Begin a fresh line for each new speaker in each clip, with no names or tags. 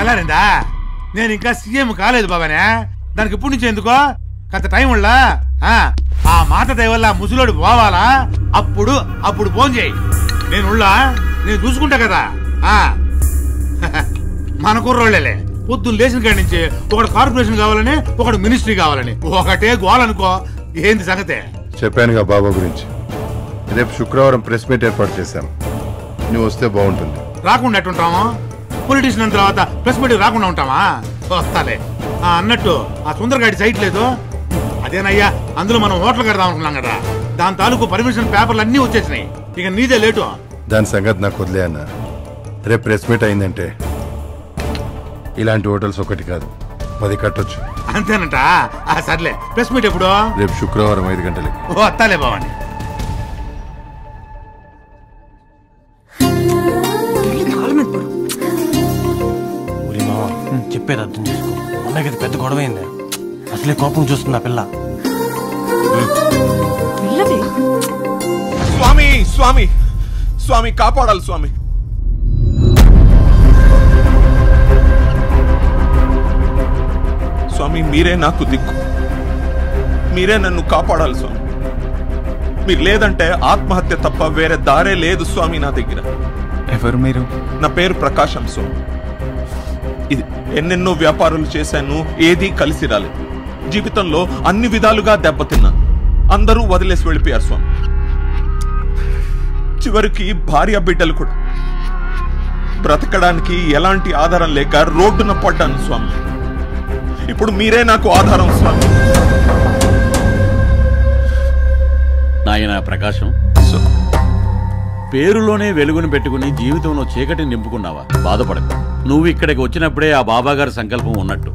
తెల్లారిందా? నేను ఇంకా సీఎం కాలేదు బాబానే. దానికి ఇప్పుడు నుంచి ఎందుకో కొంత టైం ఉళ్ళ. ఆ మాట దయవల్ల ముసలోడు పోవాలా, అప్పుడు ఫోన్ చేయి. నేను చూసుకుంటా కదా. మన కుర్రోళ్ళే పొద్దున్న లేచిన కాడి నుంచి ఒకడు కార్పొరేషన్ కావాలని, ఒకడు మినిస్ట్రీ కావాలని, ఒకటే గోలనుకో. ఏంది సంగతే?
చెప్పానుగా బాబా గురించి. రేపు శుక్రవారం ప్రెస్ మీట్ ఏర్పాటు చేశాను. నువ్వు వస్తే బాగుంటుంది.
రాకుండా ఎట్టుంటాము? పొలిటీషియన్ తర్వాత ప్రెస్ మీట్ రాకుండా ఉంటామా? వస్తాలే. అన్నట్టు ఆ సుందరగాడి సైట్ లేదు, అదేనయ్యా. అందులో మనం హోటల్ కడదాం అనుకున్నాం కదా, దాని తాలూకు పర్మిషన్ పేపర్లు అన్నీ వచ్చేసినాయి. ఇక నీదే లేటు.
దాని సంగతి నాకు వదిలే అన్న. రేపు ప్రెస్ మీట్ అయిందంటే ఇలాంటి హోటల్స్ ఒకటి కాదు 10 కట్టొచ్చు.
అంతేనంట. సర్లే, ప్రెస్ మీట్ ఎప్పుడు?
రేపు శుక్రవారం 5 గంటలకి.
వస్తాలే బావని.
చెప్పేది అర్థం చేసుకో. మొన్న కదా పెద్ద గొడవ అయింది. అసలే కోపం చూస్తుంది ఆ పిల్ల.
స్వామి స్వామి స్వామి కాపాడాలి స్వామి. స్వామి మీరే నాకు దిక్కు, మీరే నన్ను కాపాడాలి స్వామి. మీరు లేదంటే ఆత్మహత్య తప్ప వేరే దారే లేదు స్వామి నా దగ్గర.
ఎవరు మీరు?
నా పేరు ప్రకాశం స్వామి. ఇది ఎన్నెన్నో వ్యాపారాలు చేశాను, ఏదీ కలిసి రాలేదు. జీవితంలో అన్ని విధాలుగా దెబ్బతిన్నాను. అందరూ వదిలేసి వెళ్ళిపోయారు స్వామి. చివరికి భార్య బిడ్డలు కూడా. బ్రతకడానికి ఎలాంటి ఆధారం లేక రోడ్డున పడ్డాను స్వామి. ఇప్పుడు మీరే నాకు ఆధారం స్వామి.
నాయన ప్రకాశం, పేరులోనే వెలుగును పెట్టుకుని జీవితంలో చీకటిని నింపుకున్నావా? బాధపడకు. నువ్వు ఇక్కడికి వచ్చినప్పుడే ఆ బాబాగారి సంకల్పం ఉన్నట్టు.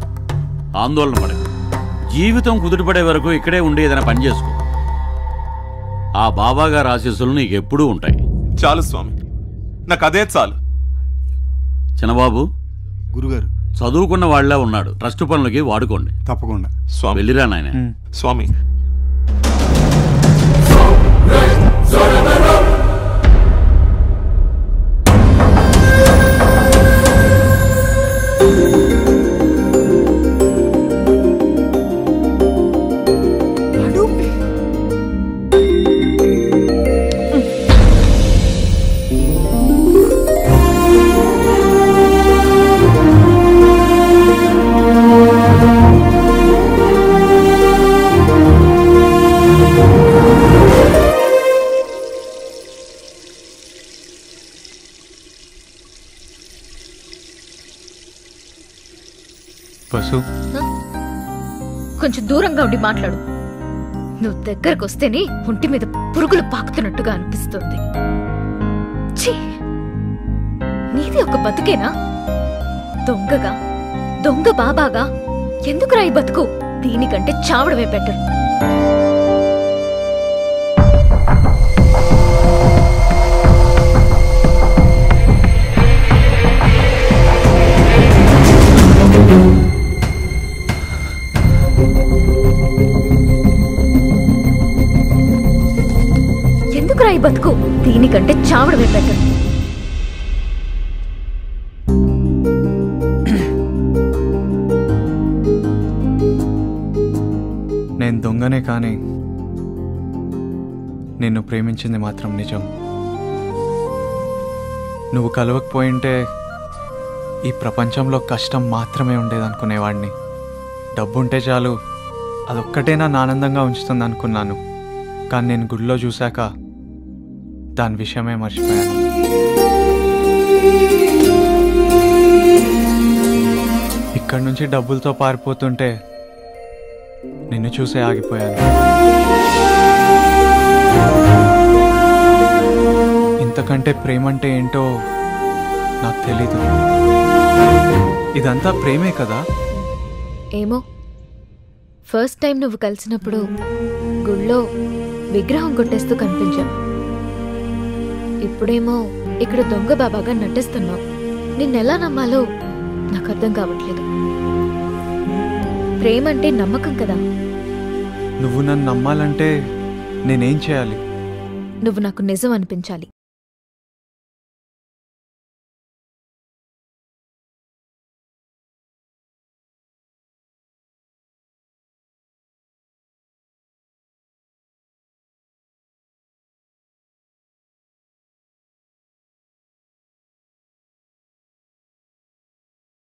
ఆందోళన పడకు. జీవితం కుదుటపడే వరకు ఇక్కడే ఉండి ఏదైనా పని చేసుకో. ఆ బాబాగారి ఆశీస్సులు నీకు ఎప్పుడూ ఉంటాయి.
చాలు స్వామి, నాకు అదే చాలు.
చిన్నబాబు
గురుగారు
చదువుకున్న వాళ్ళ ఉన్నాడు, ట్రస్ట్ పనులకి వాడుకోండి.
తప్పకుండా
స్వామి.
వెళ్ళిరా నాయన.
స్వామి
కొంచెం దూరంగా ఉండి మాట్లాడు. నువ్వు దగ్గరకు వస్తేనే ఒంటి మీద పురుగులు పాకుతున్నట్టుగా అనిపిస్తుంది. నీది ఒక బతుకేనా? దొంగగా, దొంగ బాబాగా ఎందుకురా ఈ బతుకు? దీనికంటే చావడమే బెటర్. ఎందుకురా ఈ బతుకు? దీనికంటే చావడమే బెటర్.
నేను దొంగనే కానీ నిన్ను ప్రేమించింది మాత్రం నిజం. నువ్వు కలవకపోయింటే ఈ ప్రపంచంలో కష్టం మాత్రమే ఉండేదనుకునేవాడిని. డబ్బుంటే చాలు, అదొక్కటే నన్ను ఆనందంగా ఉంచుతుంది అనుకున్నాను. కానీ నేను గుడిలో చూశాక దాని విషయమే మర్చిపోయాను. ఇక్కడి నుంచి డబ్బులతో పారిపోతుంటే నిన్ను చూసే ఆగిపోయాను. ఇంతకంటే ప్రేమంటే ఏంటో నాకు తెలీదు. ఇదంతా ప్రేమే కదా?
ఏమో, ఫస్ట్ టైం నువ్వు కలిసినప్పుడు గుళ్ళో విగ్రహం కొట్టేస్తూ కనిపించావు. ఇప్పుడేమో ఇక్కడ దొంగ బాబాగా నటిస్తున్నావు. నిన్నెలా నమ్మాలో నాకు అర్థం కావట్లేదు. ప్రేమంటే నమ్మకం కదా.
నువ్వు నన్ను నమ్మాలంటే నేనేం చేయాలి?
నువ్వు నాకు నిజం అనిపించాలి.